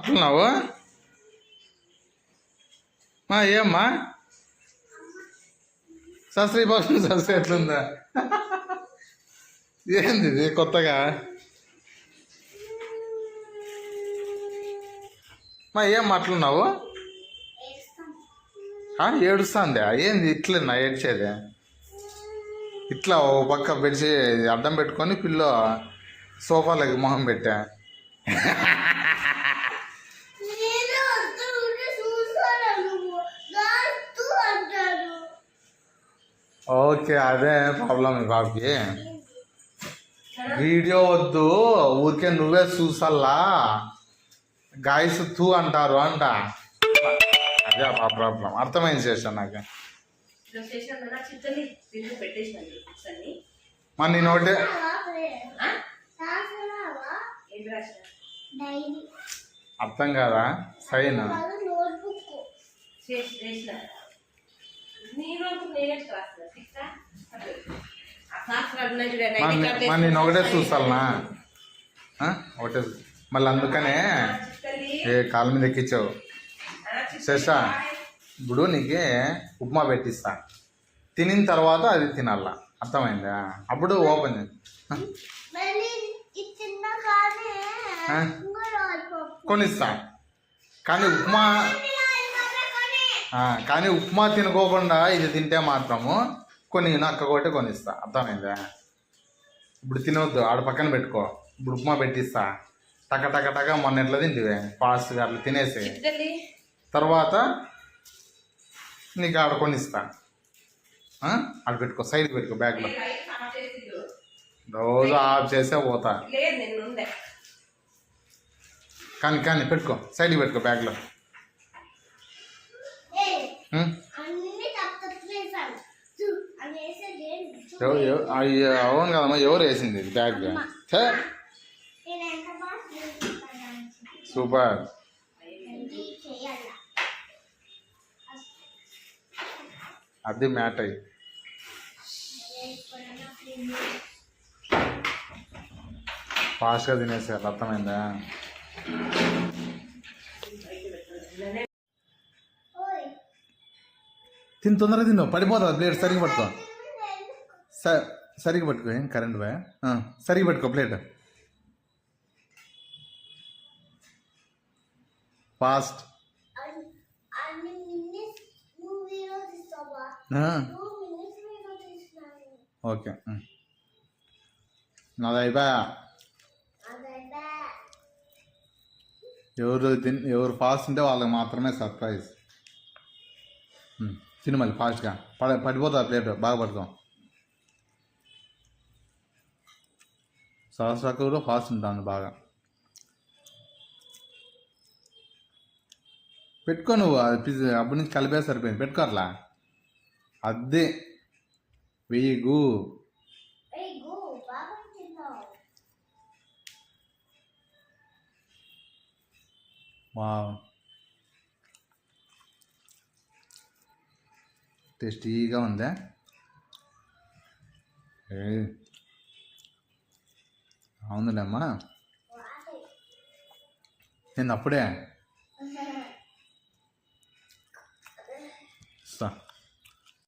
అట్లున్నావు ఏమ్మా సస్రీ బాబు సస్రీ ఎట్లుందా ఏంది ఇది కొత్తగా ఏం అట్లున్నావు ఏడుస్తుందా ఏంది ఇట్లన్నా ఏడ్చేది ఇట్లా ఓ పక్క పెట్టి అడ్డం పెట్టుకొని పిల్లో సోఫాలకి మొహం పెట్టా ఓకే అదే ప్రాబ్లం ఈ బాబుకి వీడియో వద్దు ఊరికే నువ్వే చూసల్లా గాయస్ తూ అంటారు అంట అదే ఆ ప్రాబ్లం అర్థమైంది చేశాను నాకు మరి నేను ఒకటే అర్థం కాదా సైన్ నేను ఒకటే చూసాలనా ఒకటే మళ్ళీ అందుకనే కాళ్ళ మీద ఎక్కించావు శేషా ఇప్పుడు నీకు ఉప్మా పెట్టిస్తా తినిన తర్వాత అది తినాలా అర్థమైందా అప్పుడు ఓపెన్ కొనిస్తా కానీ ఉప్మా తినుకోకుండా ఇది తింటే మాత్రము కొన్ని నక్క కొట్టి కొనిస్తా అర్థమైందా ఇప్పుడు తినవద్దు ఆడ పక్కన పెట్టుకో ఇప్పుడు ఉప్మా పెట్టిస్తా టక టక టక మొన్న ఎట్లా తింటివే ఫాస్ట్గా అట్లా తినేసి తర్వాత నీకు ఆడ కొనిస్తా ఆడ పెట్టుకో సైడ్కి పెట్టుకో బ్యాగ్లో రోజు ఆఫ్ చేసే పోతా కానీ పెట్టుకో సైడ్కి పెట్టుకో బ్యాగ్లో అవును కదమ్మా ఎవరు వేసింది బ్యాగ్ సూపర్ అది మ్యాట్ అయ్యి ఫాస్ట్గా తినేసారు అర్థమైందా తిని తొందరగా తిన్నావు పడిపోతుంది ప్లేట్ సరిగ్గా పట్టుకో సరిగ్గా పట్టుకో ఏం కరెంట్ బాయ్ సరిగ్గా పెట్టుకో ప్లేట్ ఫాస్ట్ ఓకే నాది అయిపోయా ఎవరు ఫాస్ట్ ఉంటే వాళ్ళకి మాత్రమే సర్ప్రైజ్ తిను మళ్ళీ ఫాస్ట్గా పడిపోతుంది ప్లేట్ బాగా పట్టుకో సహస్రాకు ఫాస్ట్ ఉంటాను బాగా పెట్టుకో నువ్వు అది అప్పటి నుంచి కలిపే సరిపోయింది పెట్టుకో అట్లా అదే వెయ్యి వావ్ టేస్టీగా ఉందా అవునులేమ్మా నేను అప్పుడే